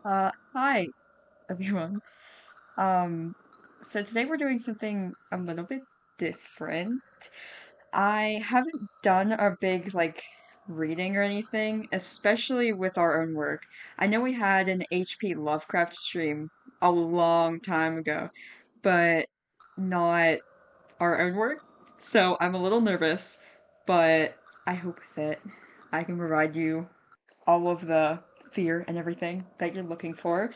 Hi everyone. Um, so today we're doing something a little bit different. I haven't done a big reading or anything, especially with our own work. I know we had an HP Lovecraft stream a long time ago, but not our own work. So I'm a little nervous, but I hope that I can provide you all of the fear and everything that you're looking for.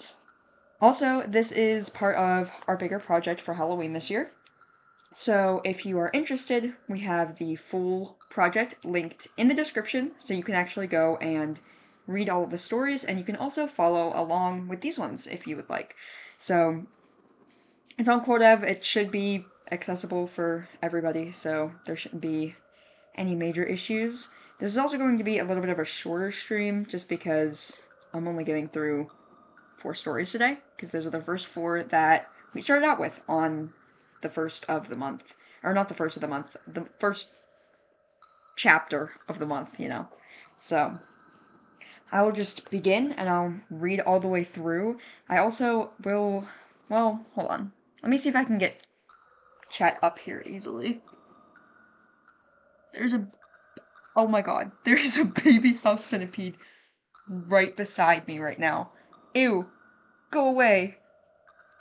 Also, this is part of our bigger project for Halloween this year. So, if you are interested, we have the full project linked in the description so you can actually go and read all of the stories, and you can also follow along with these ones if you would like. So, it's on CoreDev, it should be accessible for everybody, so there shouldn't be any major issues. This is also going to be a little bit of a shorter stream just because I'm only getting through 4 stories today, because those are the first four that we started out with on the first of the month. Or not the first of the month, the first chapter of the month. So, I will just begin and I'll read all the way through. I also will. Well, hold on. Let me see if I can get chat up here easily. There's a. Oh my god. There is a baby house centipede right beside me right now. Ew. Go away.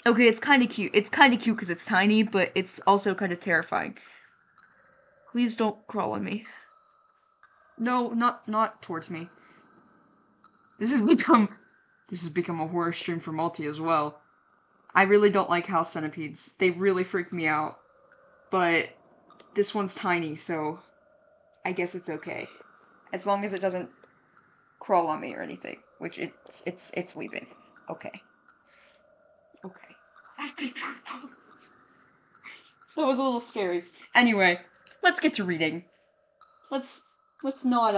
Okay, it's kind of cute. It's kind of cute because it's tiny, but it's also kind of terrifying. Please don't crawl on me. No, not towards me. This has become a horror stream for Multi as well. I really don't like house centipedes. They really freak me out. But this one's tiny, so I guess it's okay. As long as it doesn't crawl on me or anything, which it's leaving. Okay. Okay. That was a little scary. Anyway, let's get to reading. Let's not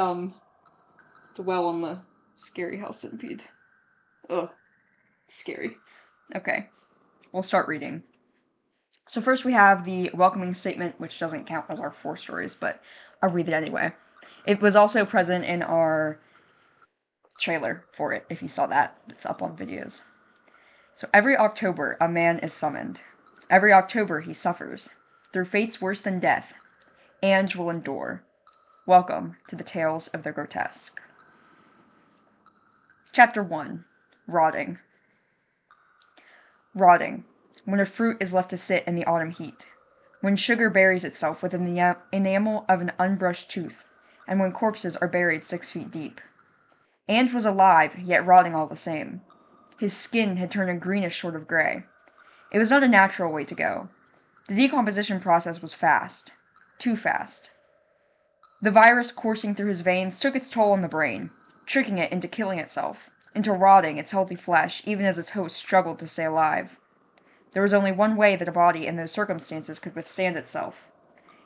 dwell on the scary house centipede. Ugh, scary. Okay, we'll start reading. So first we have the welcoming statement, which doesn't count as our 4 stories, but I'll read it anyway. It was also present in our trailer for it, if you saw that. It's up on videos. So every October, a man is summoned. Every October, he suffers. Through fates worse than death, Ange will endure. Welcome to the tales of the grotesque. Chapter 1. Rotting. Rotting. When a fruit is left to sit in the autumn heat. When sugar buries itself within the enamel of an unbrushed tooth, and when corpses are buried 6 feet deep. Ange was alive, yet rotting all the same. His skin had turned a greenish sort of gray. It was not a natural way to go. The decomposition process was fast. Too fast. The virus coursing through his veins took its toll on the brain, tricking it into killing itself, into rotting its healthy flesh even as its host struggled to stay alive. There was only one way that a body in those circumstances could withstand itself.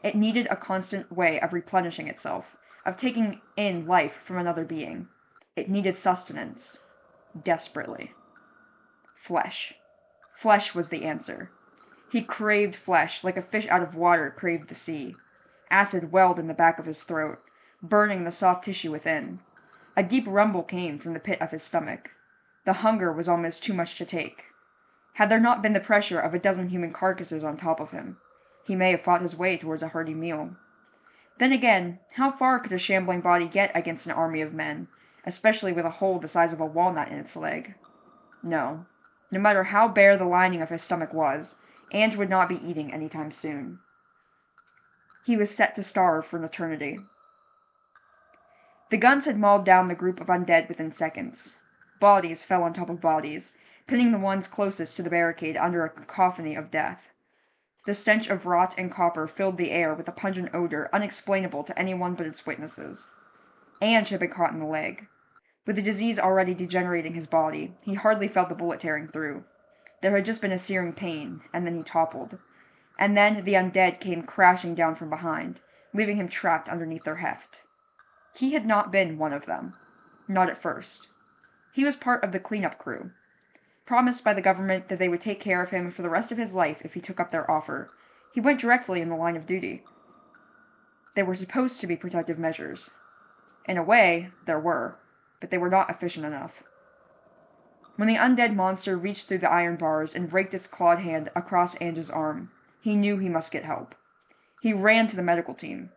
It needed a constant way of replenishing itself, of taking in life from another being. It needed sustenance. Desperately. Flesh. Flesh was the answer. He craved flesh like a fish out of water craved the sea. Acid welled in the back of his throat, burning the soft tissue within. A deep rumble came from the pit of his stomach. The hunger was almost too much to take. Had there not been the pressure of a dozen human carcasses on top of him, he may have fought his way towards a hearty meal. Then again, how far could a shambling body get against an army of men, especially with a hole the size of a walnut in its leg? No. No matter how bare the lining of his stomach was, Ange would not be eating any time soon. He was set to starve for an eternity. The guns had mauled down the group of undead within seconds. Bodies fell on top of bodies, pinning the ones closest to the barricade under a cacophony of death. The stench of rot and copper filled the air with a pungent odor unexplainable to anyone but its witnesses. Ange had been caught in the leg. With the disease already degenerating his body, he hardly felt the bullet tearing through. There had just been a searing pain, and then he toppled. And then the undead came crashing down from behind, leaving him trapped underneath their heft. He had not been one of them. Not at first. He was part of the cleanup crew. Promised by the government that they would take care of him for the rest of his life if he took up their offer, he went directly in the line of duty. There were supposed to be protective measures. In a way, there were, but they were not efficient enough. When the undead monster reached through the iron bars and raked its clawed hand across Ange's arm, he knew he must get help. He ran to the medical team,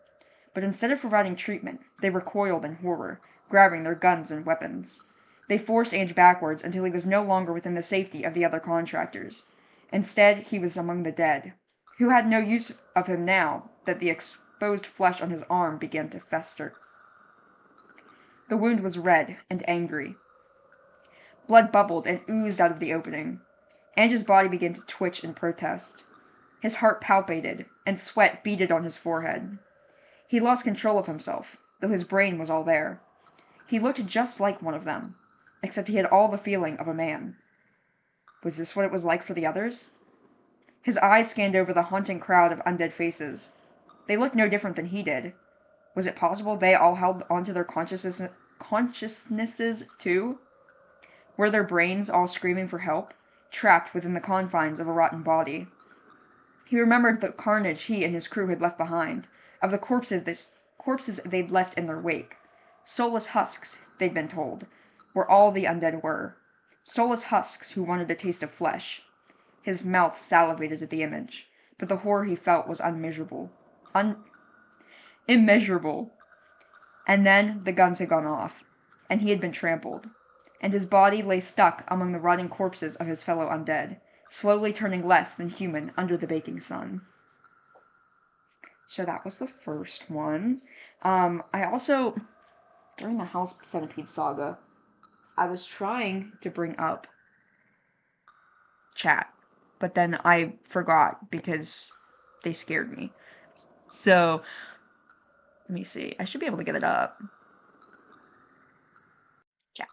but instead of providing treatment, they recoiled in horror, grabbing their guns and weapons. They forced Ange backwards until he was no longer within the safety of the other contractors. Instead, he was among the dead, who had no use of him now that the exposed flesh on his arm began to fester. The wound was red and angry. Blood bubbled and oozed out of the opening. Ange's body began to twitch in protest. His heart palpitated, and sweat beaded on his forehead. He lost control of himself, though his brain was all there. He looked just like one of them, except he had all the feeling of a man. Was this what it was like for the others? His eyes scanned over the haunting crowd of undead faces. They looked no different than he did. Was it possible they all held onto their consciousnesses too? Were their brains all screaming for help, trapped within the confines of a rotten body? He remembered the carnage he and his crew had left behind, of the corpses they'd left in their wake. Soulless husks, they'd been told, were all the undead were. Soulless husks who wanted a taste of flesh. His mouth salivated at the image, but the horror he felt was immeasurable. And then the guns had gone off, and he had been trampled, and his body lay stuck among the rotting corpses of his fellow undead, slowly turning less than human under the baking sun. So that was the first one. I also, during the House Centipede saga, I was trying to bring up chat, but then I forgot because they scared me. So, let me see. I should be able to get it up. Chat.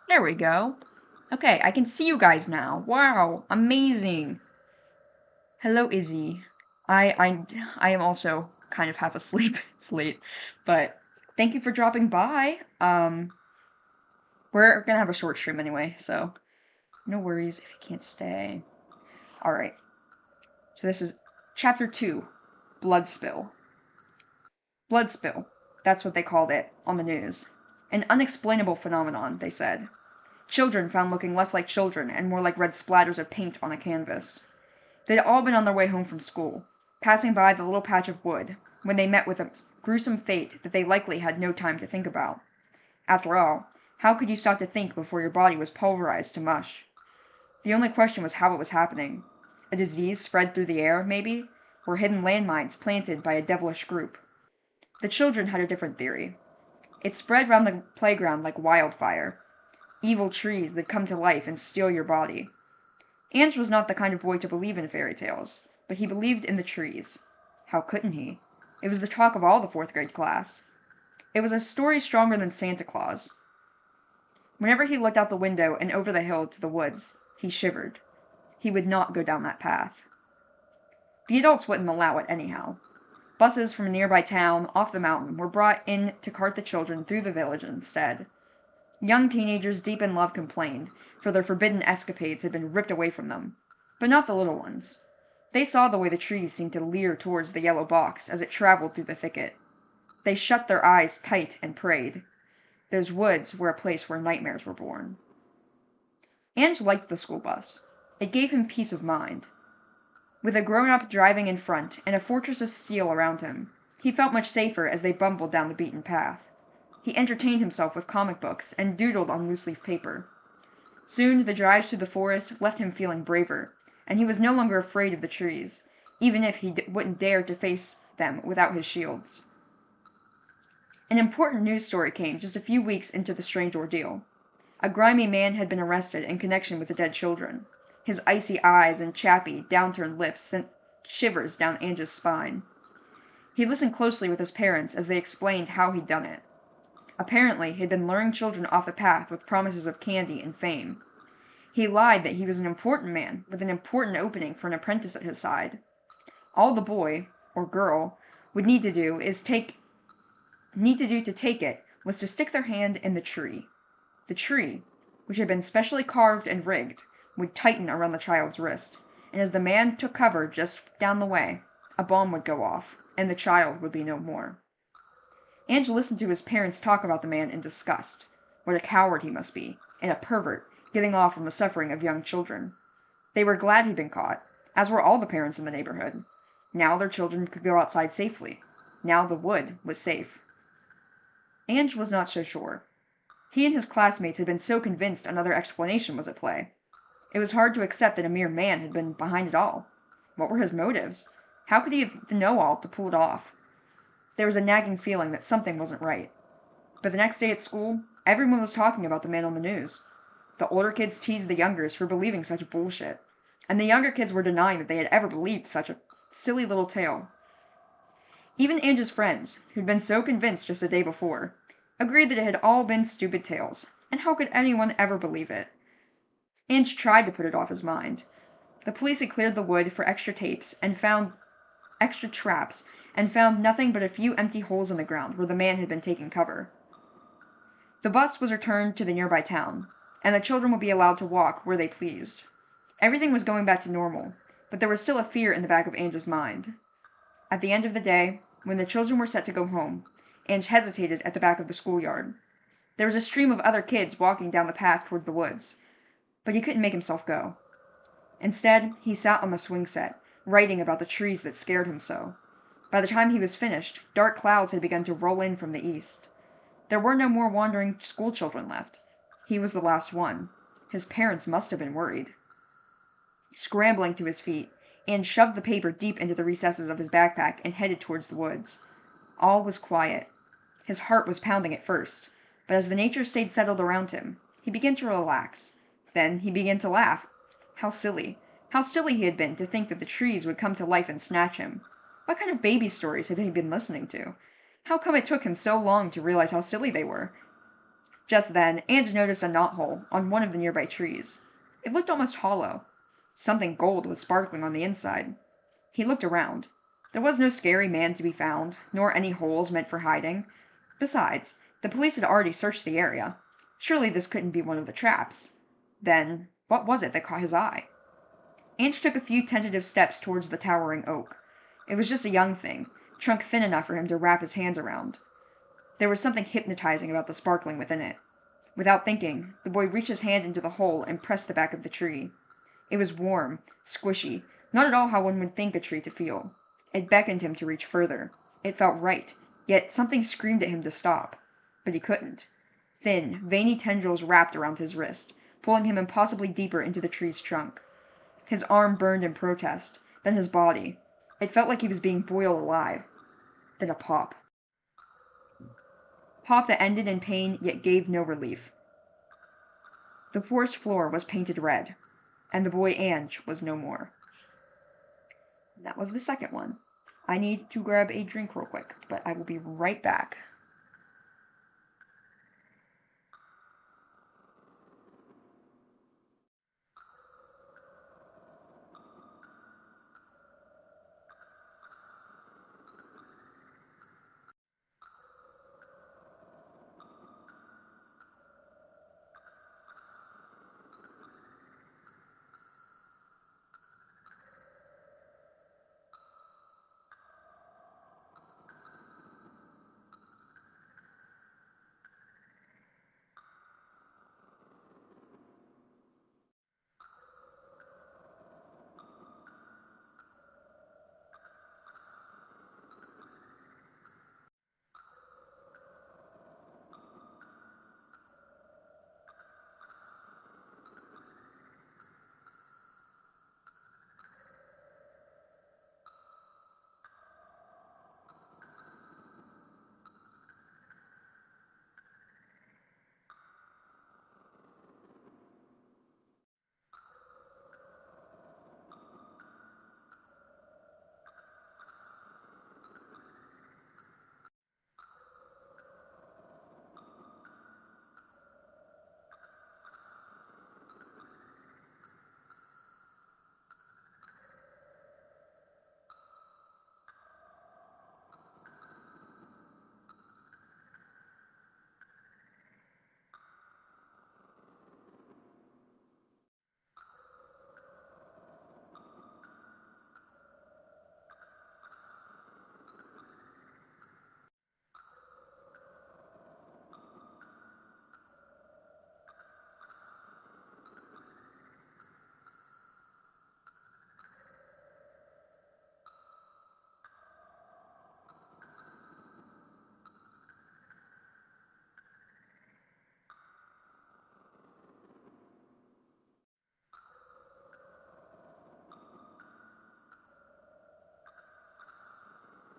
There we go. Okay, I can see you guys now. Wow, amazing. Hello, Izzy. I am also kind of half asleep. It's late, but thank you for dropping by. We're gonna have a short stream anyway, so no worries if you can't stay. Alright. So this is Chapter 2, Blood Spill. Blood spill. That's what they called it on the news. An unexplainable phenomenon, they said. Children found looking less like children and more like red splatters of paint on a canvas. They'd all been on their way home from school, passing by the little patch of wood, when they met with a gruesome fate that they likely had no time to think about. After all, how could you stop to think before your body was pulverized to mush? The only question was how it was happening. A disease spread through the air, maybe? Or hidden landmines planted by a devilish group? The children had a different theory. It spread round the playground like wildfire. Evil trees that come to life and steal your body. Ange was not the kind of boy to believe in fairy tales, but he believed in the trees. How couldn't he? It was the talk of all the 4th grade class. It was a story stronger than Santa Claus. Whenever he looked out the window and over the hill to the woods, he shivered. He would not go down that path. The adults wouldn't allow it anyhow. Buses from a nearby town, off the mountain, were brought in to cart the children through the village instead. Young teenagers deep in love complained, for their forbidden escapades had been ripped away from them. But not the little ones. They saw the way the trees seemed to leer towards the yellow box as it traveled through the thicket. They shut their eyes tight and prayed. Those woods were a place where nightmares were born. Ange liked the school bus. It gave him peace of mind. With a grown-up driving in front and a fortress of steel around him, he felt much safer as they bumbled down the beaten path. He entertained himself with comic books and doodled on loose-leaf paper. Soon the drives through the forest left him feeling braver, and he was no longer afraid of the trees, even if he wouldn't dare to face them without his shields. An important news story came just a few weeks into the strange ordeal. A grimy man had been arrested in connection with the dead children. His icy eyes and chappy, downturned lips sent shivers down Ange's spine. He listened closely with his parents as they explained how he'd done it. Apparently, he'd been luring children off the path with promises of candy and fame. He lied that he was an important man with an important opening for an apprentice at his side. All the boy, or girl, would need to do to take it was to stick their hand in the tree. The tree, which had been specially carved and rigged, would tighten around the child's wrist, and as the man took cover just down the way, a bomb would go off, and the child would be no more. Ange listened to his parents talk about the man in disgust. What a coward he must be, and a pervert, getting off on the suffering of young children. They were glad he'd been caught, as were all the parents in the neighborhood. Now their children could go outside safely. Now the wood was safe. Ange was not so sure. He and his classmates had been so convinced another explanation was at play. It was hard to accept that a mere man had been behind it all. What were his motives? How could he have the know-all to pull it off? There was a nagging feeling that something wasn't right. But the next day at school, everyone was talking about the man on the news. The older kids teased the youngers for believing such bullshit, and the younger kids were denying that they had ever believed such a silly little tale. Even Ange's friends, who'd been so convinced just the day before, agreed that it had all been stupid tales, and how could anyone ever believe it? Ange tried to put it off his mind. The police had cleared the wood for extra tapes and found extra traps, and found nothing but a few empty holes in the ground where the man had been taking cover. The bus was returned to the nearby town, and the children would be allowed to walk where they pleased. Everything was going back to normal, but there was still a fear in the back of Ange's mind. At the end of the day, when the children were set to go home, Ange hesitated at the back of the schoolyard. There was a stream of other kids walking down the path toward the woods, but he couldn't make himself go. Instead, he sat on the swing set, writing about the trees that scared him so. By the time he was finished, dark clouds had begun to roll in from the east. There were no more wandering schoolchildren left. He was the last one. His parents must have been worried. Scrambling to his feet, Ange shoved the paper deep into the recesses of his backpack and headed towards the woods. All was quiet. His heart was pounding at first, but as the nature stayed settled around him, he began to relax. Then he began to laugh. How silly. How silly he had been to think that the trees would come to life and snatch him. What kind of baby stories had he been listening to? How come it took him so long to realize how silly they were? Just then, Ange noticed a knothole on one of the nearby trees. It looked almost hollow. Something gold was sparkling on the inside. He looked around. There was no scary man to be found, nor any holes meant for hiding. Besides, the police had already searched the area. Surely this couldn't be one of the traps. Then, what was it that caught his eye? Ange took a few tentative steps towards the towering oak. It was just a young thing, trunk thin enough for him to wrap his hands around. There was something hypnotizing about the sparkling within it. Without thinking, the boy reached his hand into the hole and pressed the back of the tree. It was warm, squishy, not at all how one would think a tree to feel. It beckoned him to reach further. It felt right, yet something screamed at him to stop. But he couldn't. Thin, veiny tendrils wrapped around his wrist, pulling him impossibly deeper into the tree's trunk. His arm burned in protest, then his body. It felt like he was being boiled alive. Then a pop. Pop that ended in pain yet gave no relief. The forest floor was painted red, and the boy Ange was no more. That was the second one. I need to grab a drink real quick, but I will be right back.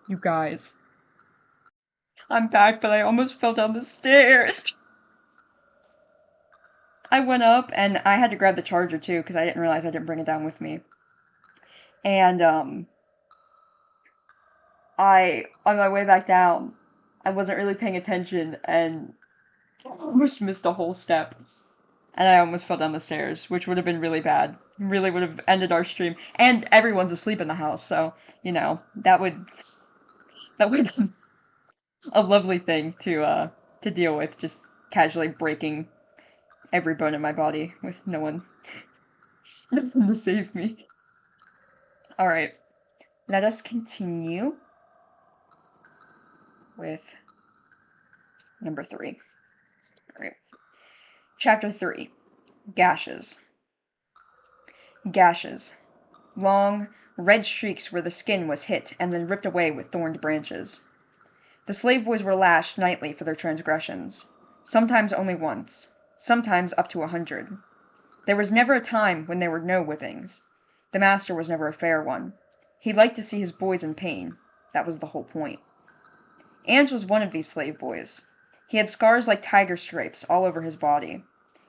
You guys. I'm back, but I almost fell down the stairs. I went up, and I had to grab the charger, too, because I didn't realize I didn't bring it down with me. And, on my way back down, I wasn't really paying attention, and almost missed a whole step. And I almost fell down the stairs, which would have been really bad. Really would have ended our stream. And everyone's asleep in the house, so, that would be a lovely thing to deal with, just casually breaking every bone in my body with no one to save me. Alright, let us continue with number 3. Alright. Chapter 3. Gashes. Gashes. Long, red streaks where the skin was hit and then ripped away with thorned branches. The slave boys were lashed nightly for their transgressions. Sometimes only once. Sometimes up to 100. There was never a time when there were no whippings. The master was never a fair one. He liked to see his boys in pain. That was the whole point. Ange was one of these slave boys. He had scars like tiger stripes all over his body.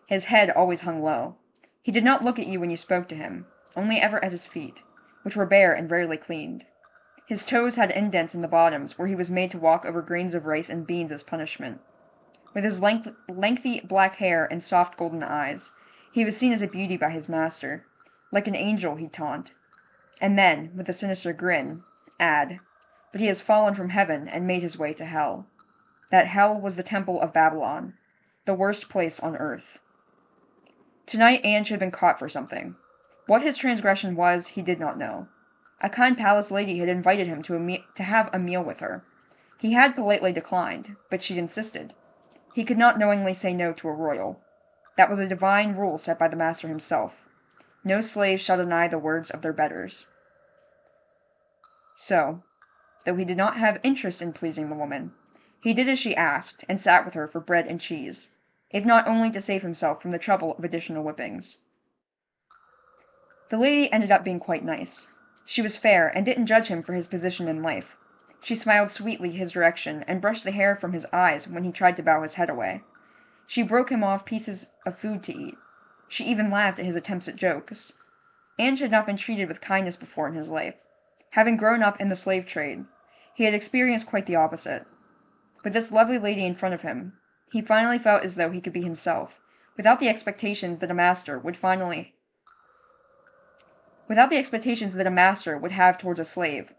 His head always hung low. He did not look at you when you spoke to him, only ever at his feet, which were bare and rarely cleaned. His toes had indents in the bottoms where he was made to walk over grains of rice and beans as punishment. With his lengthy black hair and soft golden eyes, he was seen as a beauty by his master. Like an angel, he'd taunt. And then, with a sinister grin, add, but he has fallen from heaven and made his way to hell. That hell was the temple of Babylon, the worst place on earth. Tonight Ange had been caught for something. What his transgression was, he did not know. A kind palace lady had invited him to have a meal with her. He had politely declined, but she insisted. He could not knowingly say no to a royal. That was a divine rule set by the master himself. No slave shall deny the words of their betters. So, though he did not have interest in pleasing the woman, he did as she asked, and sat with her for bread and cheese, if not only to save himself from the trouble of additional whippings. The lady ended up being quite nice. She was fair, and didn't judge him for his position in life. She smiled sweetly his direction, and brushed the hair from his eyes when he tried to bow his head away. She broke him off pieces of food to eat. She even laughed at his attempts at jokes. Ange had not been treated with kindness before in his life. Having grown up in the slave trade, he had experienced quite the opposite. With this lovely lady in front of him, he finally felt as though he could be himself, without the expectations that a master would have towards a slave.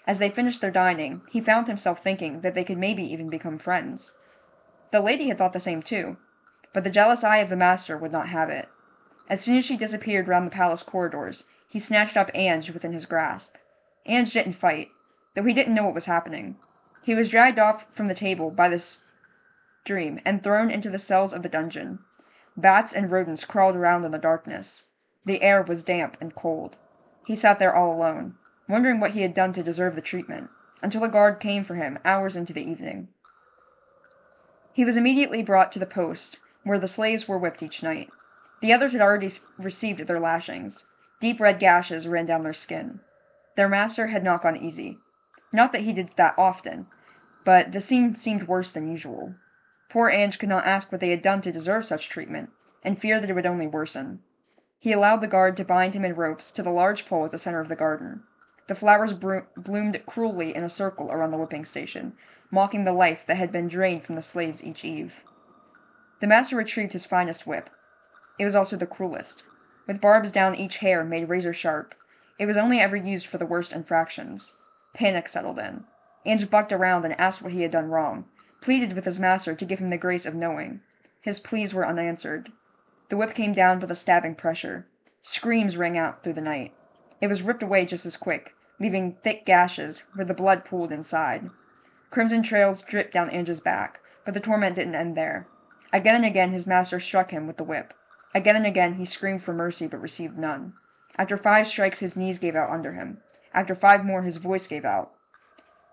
As they finished their dining, he found himself thinking that they could maybe even become friends. The lady had thought the same too, but the jealous eye of the master would not have it. As soon as she disappeared round the palace corridors, he snatched up Ange within his grasp. Ange didn't fight, though he didn't know what was happening. He was dragged off from the table by the stream and thrown into the cells of the dungeon. Bats and rodents crawled around in the darkness. The air was damp and cold. He sat there all alone, wondering what he had done to deserve the treatment, until a guard came for him hours into the evening. He was immediately brought to the post, where the slaves were whipped each night. The others had already received their lashings. Deep red gashes ran down their skin. Their master had not gone easy. Not that he did that often, but the scene seemed worse than usual. Poor Ange could not ask what they had done to deserve such treatment, and feared that it would only worsen. He allowed the guard to bind him in ropes to the large pole at the center of the garden. The flowers bloomed cruelly in a circle around the whipping station, mocking the life that had been drained from the slaves each eve. The master retrieved his finest whip. It was also the cruelest. With barbs down each hair made razor sharp, it was only ever used for the worst infractions. Panic settled in. Ange bucked around and asked what he had done wrong, pleaded with his master to give him the grace of knowing. His pleas were unanswered. The whip came down with a stabbing pressure. Screams rang out through the night. It was ripped away just as quick, leaving thick gashes where the blood pooled inside. Crimson trails dripped down Ange's back, but the torment didn't end there. Again and again his master struck him with the whip. Again and again he screamed for mercy but received none. After 5 strikes his knees gave out under him. After 5 more his voice gave out.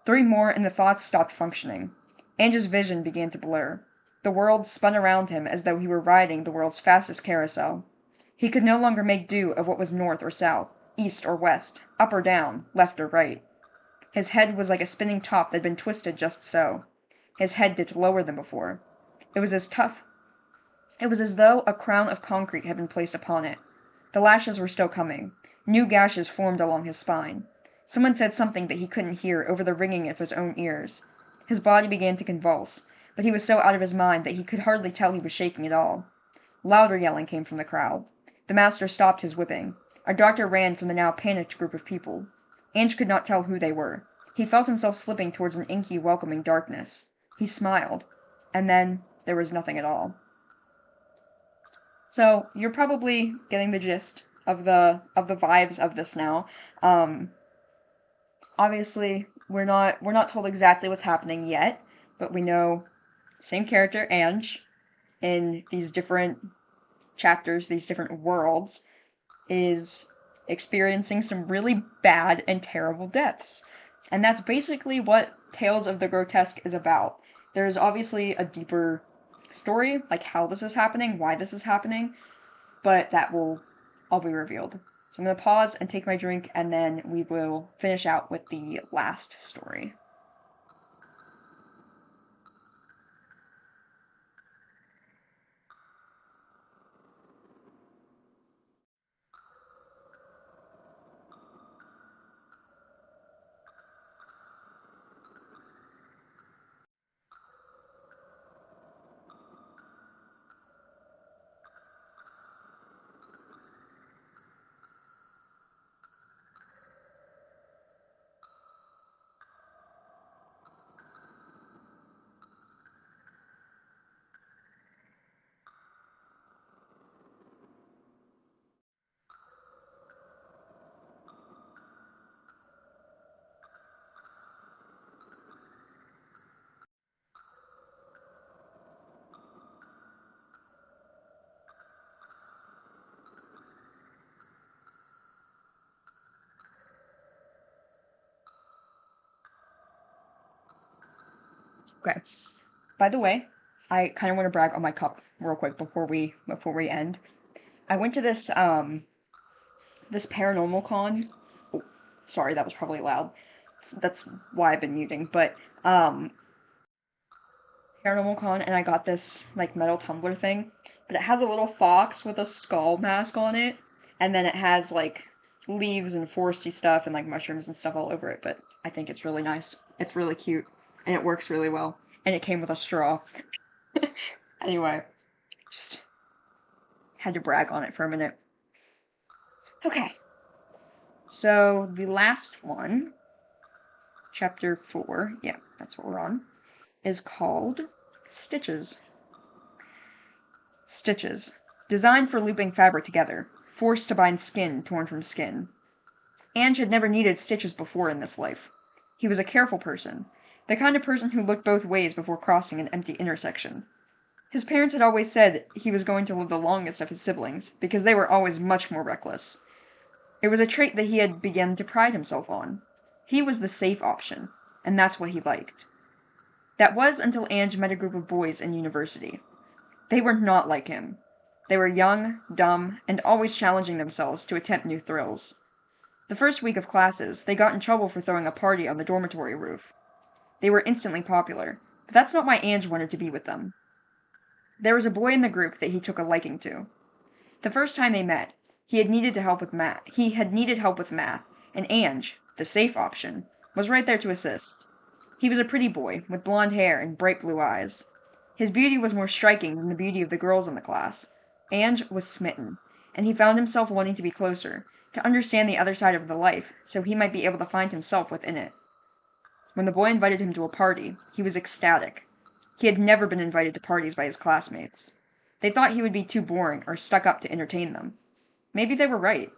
3 more and the thoughts stopped functioning. Ange's vision began to blur. The world spun around him as though he were riding the world's fastest carousel. He could no longer make do of what was north or south, east or west, up or down, left or right. His head was like a spinning top that had been twisted just so. His head dipped lower than before. It was as though a crown of concrete had been placed upon it. The lashes were still coming. New gashes formed along his spine. Someone said something that he couldn't hear over the ringing of his own ears. His body began to convulse, but he was so out of his mind that he could hardly tell he was shaking at all. Louder yelling came from the crowd. The master stopped his whipping. A doctor ran from the now panicked group of people. Ange could not tell who they were. He felt himself slipping towards an inky, welcoming darkness. He smiled. And then there was nothing at all. So, you're probably getting the gist of the vibes of this now. Obviously, we're not told exactly what's happening yet, but we know same character, Ange, in these different chapters, these different worlds, is experiencing some really bad and terrible deaths. And that's basically what Tales of the Grotesque is about. There's obviously a deeper story, like how this is happening, why this is happening, but that will all be revealed. So I'm going to pause and take my drink, and then we will finish out with the last story. Okay. By the way, I kind of want to brag on my cup real quick before we end. I went to this this paranormal con. Oh, sorry, that was probably loud. That's why I've been muting. But paranormal con, and I got this like metal tumbler thing, but it has a little fox with a skull mask on it, and then it has like leaves and foresty stuff and like mushrooms and stuff all over it. But I think it's really nice. It's really cute, and it works really well. And it came with a straw. Anyway, just had to brag on it for a minute. Okay. So, the last one, chapter 4, yeah, that's what we're on, is called Stitches. Stitches. Designed for looping fabric together, forced to bind skin torn from skin. Ange had never needed stitches before in this life. He was a careful person, the kind of person who looked both ways before crossing an empty intersection. His parents had always said he was going to live the longest of his siblings, because they were always much more reckless. It was a trait that he had begun to pride himself on. He was the safe option, and that's what he liked. That was until Ange met a group of boys in university. They were not like him. They were young, dumb, and always challenging themselves to attempt new thrills. The first week of classes, they got in trouble for throwing a party on the dormitory roof. They were instantly popular, but that's not why Ange wanted to be with them. There was a boy in the group that he took a liking to. The first time they met, he had needed help with math, and Ange, the safe option, was right there to assist. He was a pretty boy, with blonde hair and bright blue eyes. His beauty was more striking than the beauty of the girls in the class. Ange was smitten, and he found himself wanting to be closer, to understand the other side of the life, so he might be able to find himself within it. When the boy invited him to a party, he was ecstatic. He had never been invited to parties by his classmates. They thought he would be too boring or stuck up to entertain them. Maybe they were right,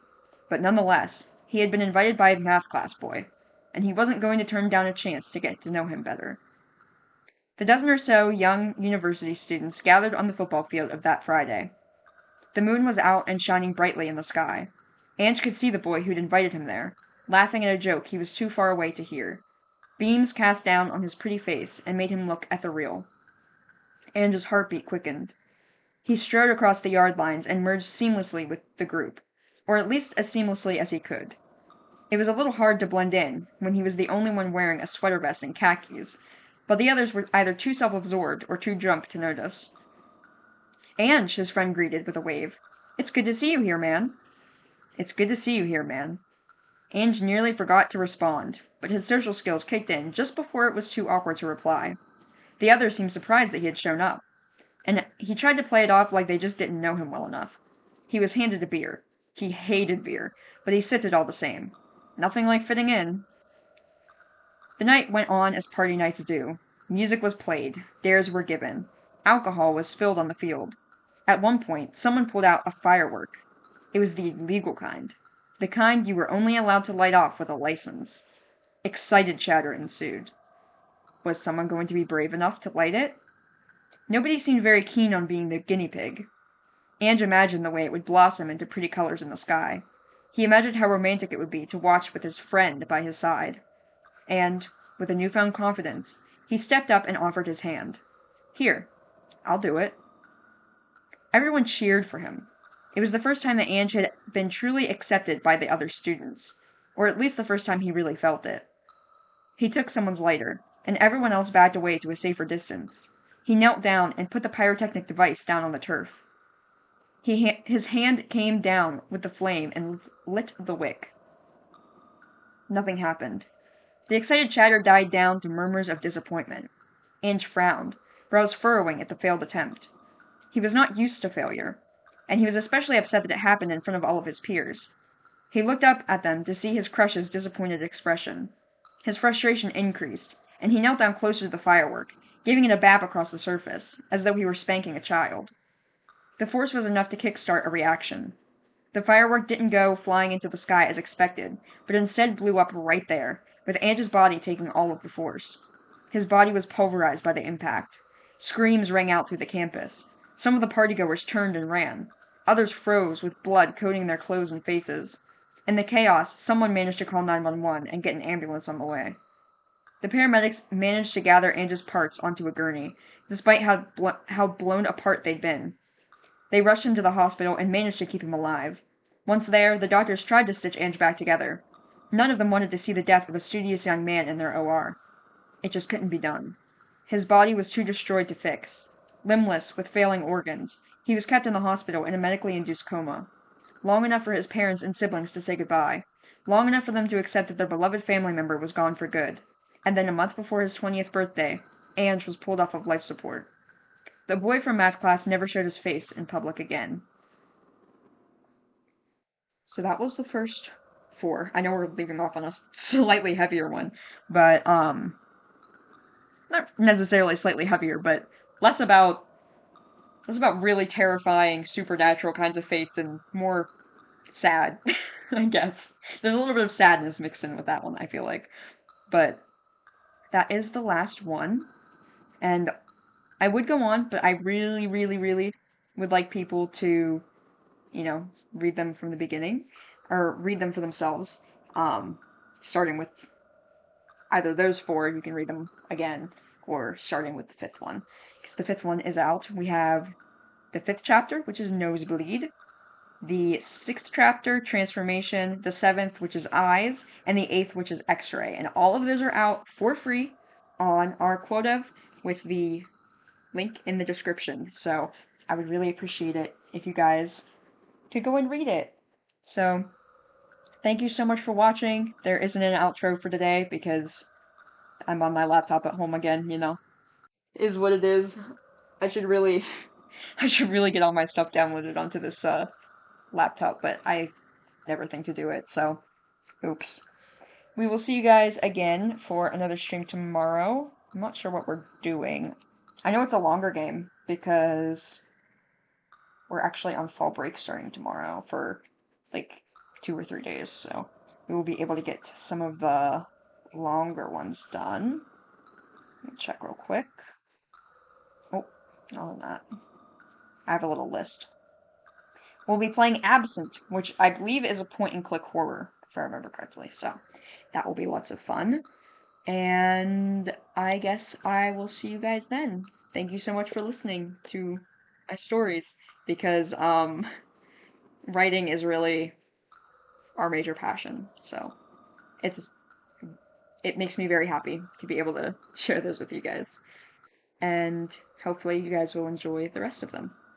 but nonetheless, he had been invited by a math class boy, and he wasn't going to turn down a chance to get to know him better. The dozen or so young university students gathered on the football field of that Friday. The moon was out and shining brightly in the sky. Ange could see the boy who'd invited him there, laughing at a joke he was too far away to hear. Beams cast down on his pretty face and made him look ethereal. Ange's heartbeat quickened. He strode across the yard lines and merged seamlessly with the group, or at least as seamlessly as he could. It was a little hard to blend in when he was the only one wearing a sweater vest and khakis, but the others were either too self-absorbed or too drunk to notice. Ange, his friend greeted with a wave. It's good to see you here, man. It's good to see you here, man. Ange nearly forgot to respond, but his social skills kicked in just before it was too awkward to reply. The others seemed surprised that he had shown up, and he tried to play it off like they just didn't know him well enough. He was handed a beer. He hated beer, but he sipped it all the same. Nothing like fitting in. The night went on as party nights do. Music was played, dares were given. Alcohol was spilled on the field. At one point, someone pulled out a firework. It was the illegal kind. The kind you were only allowed to light off with a license. Excited chatter ensued. Was someone going to be brave enough to light it? Nobody seemed very keen on being the guinea pig. Ange imagined the way it would blossom into pretty colors in the sky. He imagined how romantic it would be to watch with his friend by his side. And, with a newfound confidence, he stepped up and offered his hand. Here, I'll do it. Everyone cheered for him. It was the first time that Ange had been truly accepted by the other students, or at least the first time he really felt it. He took someone's lighter, and everyone else backed away to a safer distance. He knelt down and put the pyrotechnic device down on the turf. His hand came down with the flame and lit the wick. Nothing happened. The excited chatter died down to murmurs of disappointment. Ange frowned, brows furrowing at the failed attempt. He was not used to failure, and he was especially upset that it happened in front of all of his peers. He looked up at them to see his crush's disappointed expression. His frustration increased, and he knelt down closer to the firework, giving it a bap across the surface, as though he were spanking a child. The force was enough to kickstart a reaction. The firework didn't go flying into the sky as expected, but instead blew up right there, with Ange's body taking all of the force. His body was pulverized by the impact. Screams rang out through the campus. Some of the partygoers turned and ran. Others froze, with blood coating their clothes and faces. In the chaos, someone managed to call 911 and get an ambulance on the way. The paramedics managed to gather Ange's parts onto a gurney, despite how blown apart they'd been. They rushed him to the hospital and managed to keep him alive. Once there, the doctors tried to stitch Ange back together. None of them wanted to see the death of a studious young man in their OR. It just couldn't be done. His body was too destroyed to fix. Limbless, with failing organs, he was kept in the hospital in a medically induced coma. Long enough for his parents and siblings to say goodbye. Long enough for them to accept that their beloved family member was gone for good. And then a month before his 20th birthday, Ange was pulled off of life support. The boy from math class never showed his face in public again. So that was the first 4. I know we're leaving off on a slightly heavier one, but, not necessarily slightly heavier, but less about really terrifying, supernatural kinds of fates and more sad, I guess. There's a little bit of sadness mixed in with that one, I feel like. But that is the last one. And I would go on, but I really, really, really would like people to, read them from the beginning, or read them for themselves, starting with either those 4, you can read them again, or starting with the 5th one, because the 5th one is out. We have the 5th chapter, which is Nosebleed, the 6th chapter, Transformation, the 7th, which is Eyes, and the 8th, which is X-Ray, and all of those are out for free on our Quotev with the link in the description, so I would really appreciate it if you guys could go and read it. So, thank you so much for watching. There isn't an outro for today because I'm on my laptop at home again, Is what it is. I should really get all my stuff downloaded onto this laptop, but I never think to do it, so oops. We will see you guys again for another stream tomorrow. I'm not sure what we're doing. I know it's a longer game because we're actually on fall break starting tomorrow for like 2 or 3 days, so we will be able to get some of the longer ones done. Let me check real quick. Oh, not on that. I have a little list. We'll be playing Absent, which I believe is a point-and-click horror, if I remember correctly, so that will be lots of fun. And I guess I will see you guys then. Thank you so much for listening to my stories, because writing is really our major passion, so it makes me very happy to be able to share those with you guys. And hopefully you guys will enjoy the rest of them.